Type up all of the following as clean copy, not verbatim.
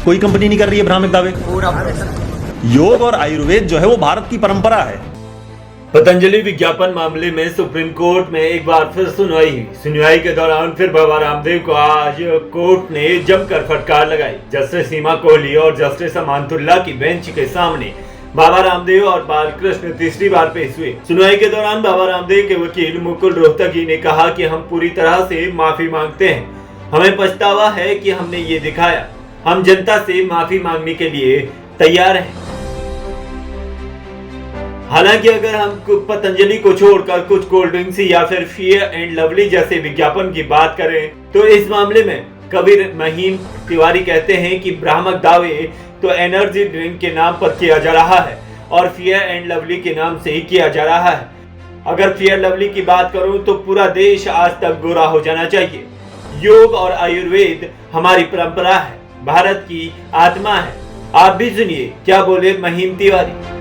कोई कंपनी नहीं कर रही है भ्रामक दावे। योग और आयुर्वेद जो है वो भारत की परंपरा है। पतंजलि विज्ञापन मामले में सुप्रीम कोर्ट में एक बार फिर सुनवाई हुई। सुनवाई के दौरान फिर बाबा रामदेव को आज कोर्ट ने जमकर फटकार लगाई। जस्टिस सीमा कोहली और जस्टिस अमानतुल्ला की बेंच के सामने बाबा रामदेव और बालकृष्ण तीसरी बार पेश हुए। सुनवाई के दौरान बाबा रामदेव के वकील मुकुल रोहतगी ने कहा कि हम पूरी तरह से माफी मांगते हैं, हमें पछतावा है कि हमने ये दिखाया, हम जनता से माफी मांगने के लिए तैयार हैं। हालांकि अगर हम पतंजलि को छोड़कर कुछ कोल्ड ड्रिंक्स या फिर फेयर एंड लवली जैसे विज्ञापन की बात करें तो इस मामले में कबीर महिम तिवारी कहते हैं कि भ्रामक दावे तो एनर्जी ड्रिंक के नाम पर किया जा रहा है और फेयर एंड लवली के नाम से ही किया जा रहा है। अगर फेयर लवली की बात करूं तो पूरा देश आज तक गोरा हो जाना चाहिए। योग और आयुर्वेद हमारी परंपरा है, भारत की आत्मा है। आप भी सुनिए क्या बोले महिम तिवारी।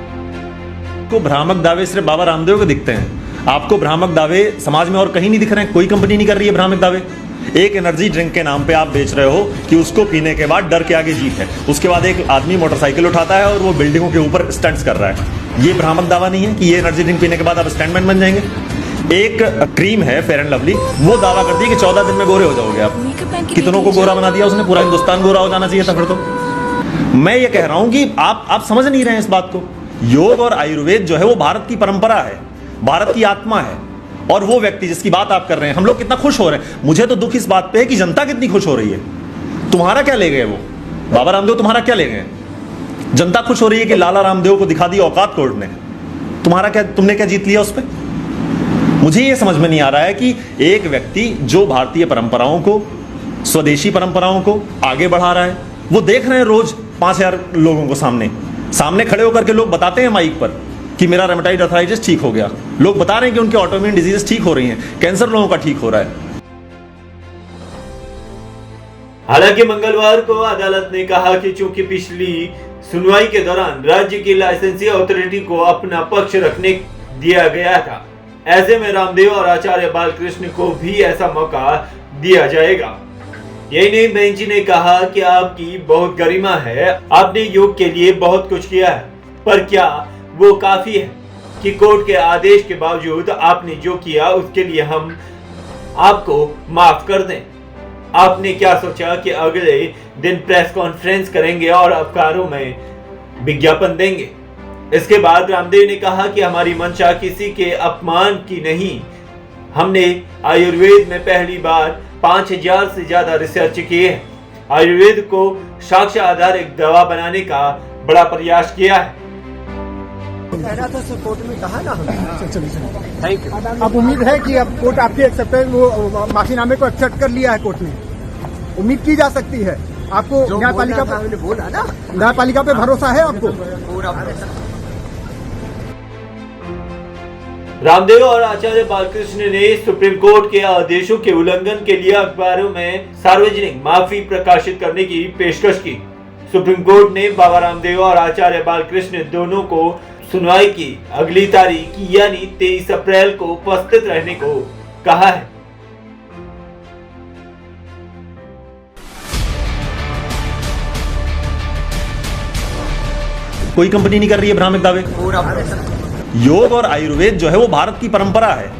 को भ्रामक दावे सिर्फ बाबा रामदेव के दिखते हैं, आपको भ्रामक दावे समाज में और कहीं नहीं दिख रहे हैं। कोई कंपनी नहीं कर रही है भ्रामक दावे। एक एनर्जी ड्रिंक के नाम पे आप बेच रहे हो कि उसको पीने के बाद डर के आगे जीत है, उसके बाद एक आदमी मोटरसाइकिल उठाता है और वो बिल्डिंगों के ऊपर स्टंट्स कर रहा है। ये भ्रामक दावा नहीं है कि ये एनर्जी ड्रिंक पीने के बाद आप स्टंटमैन बन जाएंगे। एक क्रीम है फेयर एंड लवली, वो दावा करती है कि 14 दिन में गोरे हो जाओगे आप। कितनों को गोरा बना दिया उसने, पूरा हिंदुस्तान गोरा हो जाना चाहिए था फिर तो। मैं ये कह रहा हूं कि आप समझ नहीं रहे हैं इस बात को। योग और आयुर्वेद जो है वो भारत की परंपरा है, भारत की आत्मा है। और वो व्यक्ति जिसकी बात आप कर रहे हैं, हम लोग कितना खुश हो रहे हैं। मुझे तो दुख इस बात पे है कि जनता कितनी खुश हो रही है। तुम्हारा क्या ले गए वो बाबा रामदेव, तुम्हारा क्या ले गए? जनता खुश हो रही है कि लाला रामदेव को दिखा दी औकात कोर्ट ने। तुम्हारा क्या, तुमने क्या जीत लिया उस पर? मुझे ये समझ में नहीं आ रहा है कि एक व्यक्ति जो भारतीय परंपराओं को, स्वदेशी परंपराओं को आगे बढ़ा रहा है, वो देख रहे हैं रोज 5000 लोगों को सामने खड़े होकर के लोग बताते हैं माइक पर कि मेरा रेमेटॉइड अर्थराइटिस ठीक हो गया। लोग बता रहे हैं कि उनके ऑटोइम्यून डिजीजेस ठीक हो रही हैं, कैंसर लोगों का ठीक हो रहा है। हालांकि मंगलवार को अदालत ने कहा कि चूंकि पिछली सुनवाई के दौरान राज्य की लाइसेंसिंग अथॉरिटी को अपना पक्ष रखने दिया गया था, ऐसे में रामदेव और आचार्य बालकृष्ण को भी ऐसा मौका दिया जाएगा। यही नहीं, बेंच ने कहा कि आपकी बहुत गरिमा है, आपने योग के लिए बहुत कुछ किया है, पर क्या वो काफी है कि कोर्ट के आदेश के बावजूद आपने जो किया उसके लिए हम आपको माफ कर दें? आपने क्या सोचा कि अगले दिन प्रेस कॉन्फ्रेंस करेंगे और अखबारों में विज्ञापन देंगे? इसके बाद रामदेव ने कहा कि हमारी मंशा किसी के अपमान की नहीं, हमने आयुर्वेद में पहली बार 5000 से ज्यादा रिसर्च किए हैं, आयुर्वेद को साक्ष्य आधारित दवा बनाने का बड़ा प्रयास किया है। कहना था सर, कोर्ट में कहा ना हमने। Thank you. अब उम्मीद है कि अब कोर्ट आपकी एक्सेप्टेंस, वो माफीनामे को एक्सेप्ट कर लिया है कोर्ट ने, उम्मीद की जा सकती है। आपको न्यायपालिका पे बोला ना, न्यायपालिका पे भरोसा है आपको? पूरा भरोसा। रामदेव और आचार्य बालकृष्ण ने सुप्रीम कोर्ट के आदेशों के उल्लंघन के लिए अखबारों में सार्वजनिक माफी प्रकाशित करने की पेशकश की। सुप्रीम कोर्ट ने बाबा रामदेव और आचार्य बालकृष्ण दोनों को सुनवाई की अगली तारीख यानी 23 अप्रैल को उपस्थित रहने को कहा है। कोई कंपनी नहीं कर रही है भ्रामक दावे। योग और आयुर्वेद जो है वो भारत की परंपरा है।